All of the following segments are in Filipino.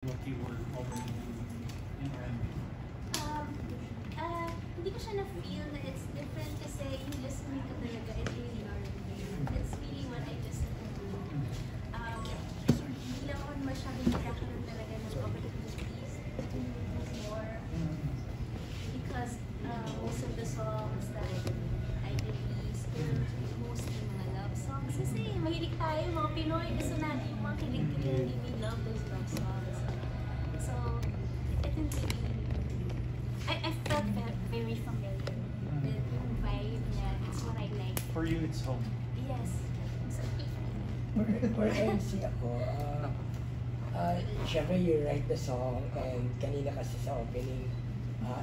what you were already doing in R&B? Hindi ko siya na-feel na it's different kasi yung listening ko talaga, it really R&B. It's really what I listen to. Hindi lang ako masyadong nagkakaroon talaga ng opportunities to move more because most of the songs that I release are mostly mga love songs. Kasi mahilig tayo, mga Pinoy, gusto natin yung mga kilig-kilig, we love those love songs. So, it didn't really, I felt very familiar with yung vibe niya. It's what I like. For you, it's home. Yes. So, For MC ako, syempre you write the song and kanina kasi sa opening,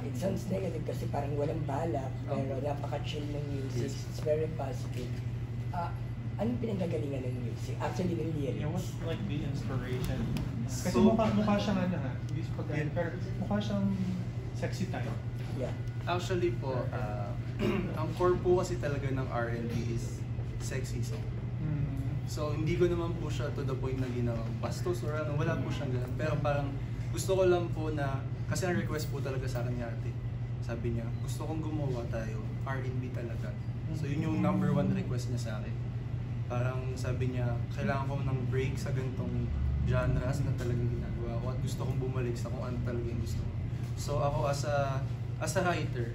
it sounds negative kasi parang walang balak, pero napaka-chill ng music, it's very positive. Anong pinanggagalingan ng music? Actually, ng lyrics. Yeah, what's like the inspiration? Kasi So, mukha siyang ano ha, hindi sa pagkain, pero mukha siyang sexy type. Yeah. actually po, ang core po kasi talaga ng R&B is sexy song. So, hindi ko naman po siya to the point na ginawang bastos or ano, wala po siyang ganun. Pero parang gusto ko lang po na, kasi ang request po talaga sa akin ni ate, sabi niya, gusto kong gumawa tayo, R&B talaga. So, yun yung number one request niya sa akin. Parang sabi niya, kailangan ko ng break sa ganitong genres na talagang ginagawa ko at gusto kong bumalik sa kung ano talaga yung gusto ko. So, ako as a writer,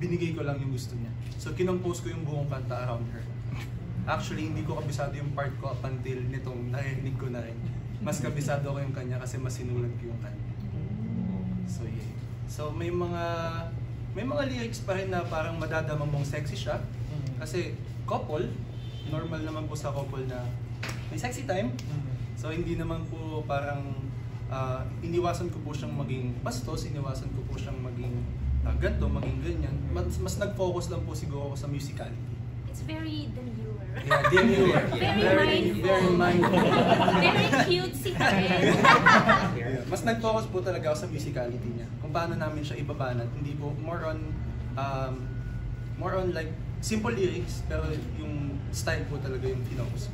binigay ko lang yung gusto niya. So, kinompose ko yung buong kanta around her. Actually, hindi ko kabisado yung part ko up until nitong narinig ko na rin. Mas kabisado ko yung kanya kasi mas sinulat ko yung kanya. So, yeah. So, may mga lyrics pa rin na parang madadama mong sexy siya. Kasi couple, normal naman po sa couple na may sexy time. So, hindi naman po parang iniwasan ko po siyang maging bastos, iniwasan ko po siyang maging ganito, maging ganyan. Mas nag-focus lang po siguro ako sa musicality. it's very demure. Yeah, demure. Very mindful. Very cutesy pa rin. Yeah. Mas nag-focus po talaga ako sa musicality niya. Kung paano namin siya ibabanat. Hindi po, more on like, simple lyrics, pero yung style po talaga yung focus.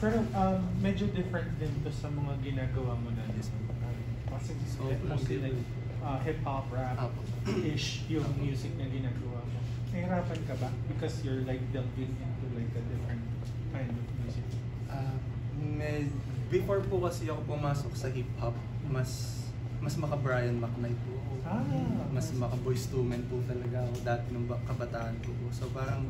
Pero medyo different din to sa mga ginagawa mo na din. Kasi mostly like hip-hop, rap-ish yung music na ginagawa mo. Nahirapan ka ba? Because you're like delving into like a different kind of music. Before po kasi ako pumasok sa hip-hop, mas maka-Brian McKnight po ako. Mas maka-Boyz II Men po talaga ako dati nung kabataan ko po. So parang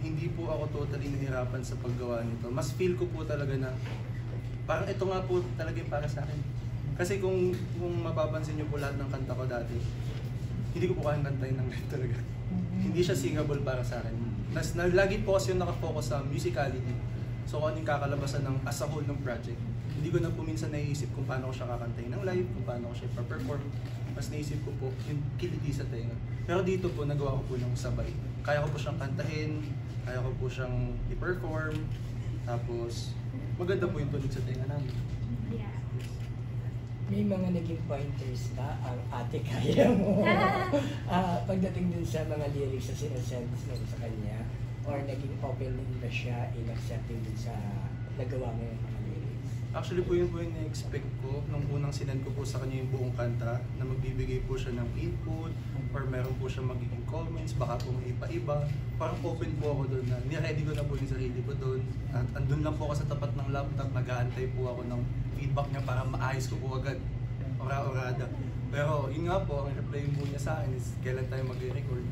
hindi po ako totally nahirapan sa paggawa nito. Mas feel ko po talaga na parang ito nga po talaga yung para sa akin. Kasi kung mapapansin niyo po lahat ng kanta ko dati, hindi ko po kayang kantahin ng ganito talaga. Hindi siya singable para sa akin. Lagi po kasi yung nakafocus sa musicality. So kung anong kakalabasan ng as a whole ng project. Hindi ko na po minsan naiisip kung paano ko siya kakantahin ng live, kung paano ko siya ipa-perform. Mas naisip ko po yung kiliti sa tenga. Pero dito po, nagawa ko po ng sabay. Kaya ko po siyang kantahin, kaya ko po siyang i-perform. Tapos, maganda po yung tunog sa tenga namin. Yeah. May mga naging pointers ba ang ate kaya mo? Pagdating dun sa mga lyrics na sinasend mo sa kanya, or naging open din ba siya in accepting dun sa nagawa mo yung mga lyrics? Actually po yun po yung na-expect ko nung unang sinend ko po sa kanya yung buong kanta na magbibigay po siya ng input or meron po siya magiging comments, baka po may iba-iba. Parang open po ako doon na niready ko na po yung sarili ko doon. At andun lang po ako sa tapat ng laptop, nag-aantay po ako ng feedback niya para maayos ko po agad. Ora-orada. Pero yun nga po, ang reply po niya sa akin is kailan tayo mag-record.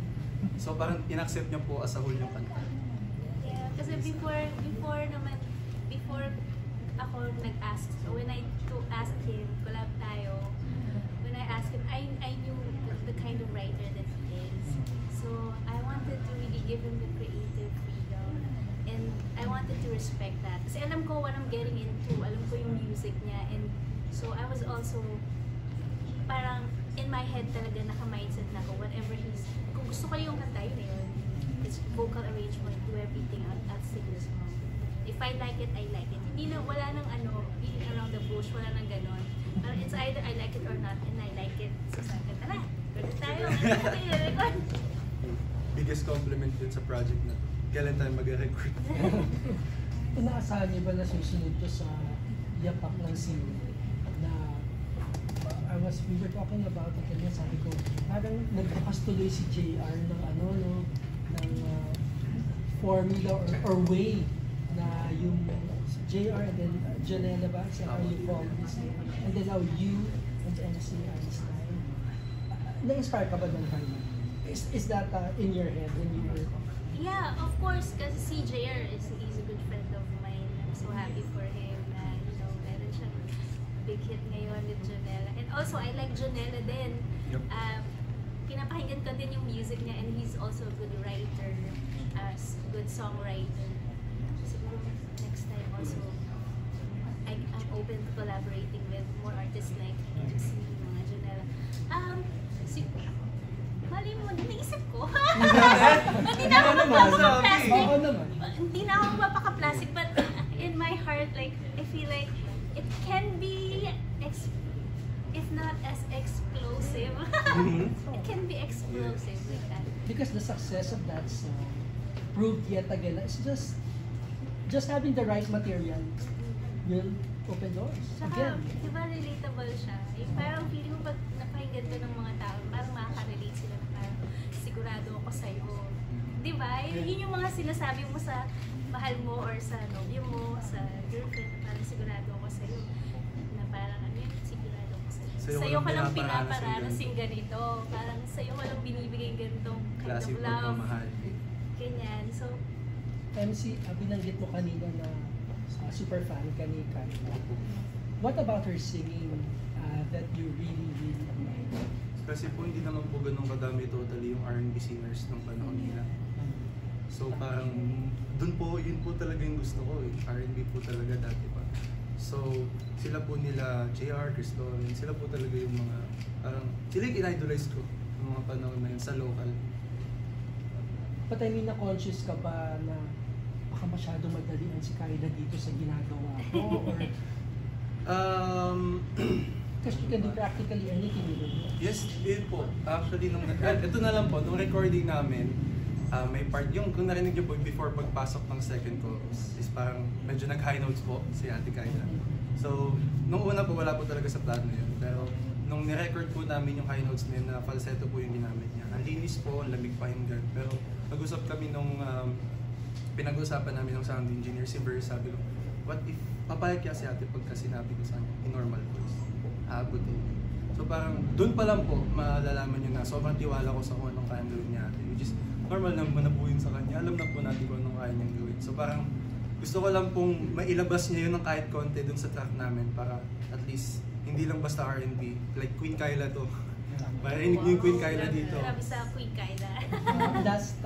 So parang in-accept niya po as a whole yung kanta. Yeah, kasi before ako nag-ask, so when I ask him, collab tayo, when I asked him, I knew the kind of writer that he is. So I wanted to really give him the creative freedom and I wanted to respect that. Kasi alam ko what I'm getting into, alam ko yung music niya, and so I was also parang in my head talaga naka-mindset na ako, whatever kung gusto ko yung kanta yun eh, his vocal arrangement, do everything, I'll sing the song. If I like it, I like it. Hindi na, wala nang beating around the bush, wala nang ganon. Pero it's either I like it or not, and I like it. So sabi ko, tara, record tayo. Record. Biggest compliment din sa project na to. Kailan tayo mag-record? Inaasahan niyo ba na susunod to sa yapak ng sino na we were talking about it kanina, sabi ko, parang nagbukas tuloy si JR ng ng formula or way na yung JR and then Janela ba, sa how you form this name, and then now you and NC Einstein. Na-inspire ka ba doon kanina? Is that in your head when you were... Yeah, of course, kasi si JR he's a good friend of mine. I'm so happy for him na, meron siyang big hit ngayon with Janela. And also, I like Janela din. Yep. Pinapakinggan ko din yung music niya, and he's also a good writer, good songwriter. Siguro next time also, I'm open to collaborating with more artists like si mga Janela. Mali mo, naisip ko. Hindi na ako mapaka-plastic. Oo naman. Hindi na ako mapaka-plastic, but in my heart, like, I feel like it can be, if not as explosive, it can be explosive like that. Because the success of that song proved yet again that it's just having the right material will open doors. Tsaka, Again. di ba relatable siya? Yung parang feeling mo pag napahinggan ko ng mga tao, parang makaka-relate sila na parang sigurado ako sa'yo. Di ba? Yun yung mga sinasabi mo sa mahal mo or sa nobyo mo, sa girlfriend, na parang sigurado ako sa'yo. Na parang sigurado ako sa'yo. Sa'yo ko lang pinapararasing ganito. Parang sa'yo ko lang binibigay ganitong kind of love. Ganyan. So, MC, binanggit mo kanina na super fan ka ni Kyla. What about her singing that you really, really admire? Kasi po hindi naman po ganun kadami totally yung R&B singers ng panahon nila. So parang dun po, yun po talaga yung gusto ko eh. R&B po talaga dati pa. So sila po nila, JR, Cristol, sila po talaga yung mga, parang sila yung in-idolize ko ng mga panahon na yun sa local. But I mean, na-conscious ka ba na baka masyado madalian si Kyla dito sa ginagawa ko? Or... Because you can do practically anything with it. Yes, yun po. Actually, ito na lang po, nung recording namin, may part, yung kung narinig niyo po before pagpasok ng second chorus, is parang medyo nag-high notes po si Ate Kyla. So, nung una po, wala po talaga sa plano yun. Pero, nung nirecord po namin yung high notes na yun, na falsetto po yung ginamit niya. Ang linis po, ang lamig pakinggan. Pero, nag-usap kami nung pinag-usapan namin ng sound engineer, si Burr, sabi ko, what if, papayag kaya si Ate pagka sinabi ko sa kanya, in normal voice, aabutin. So parang, dun pa lang po, malalaman nyo na sobrang tiwala ko sa kung anong kayang gawin niya Ate. Which is, normal naman na po yun sa kanya, alam na po natin kung anong kaya niyang gawin. So parang, gusto ko lang pong mailabas niya yun ng kahit konti dun sa track namin para at least, hindi lang basta R&B, like Queen Kyla to. Marinig niyo yung Queen Kyla dito. Grabe sa Queen Kyla. Last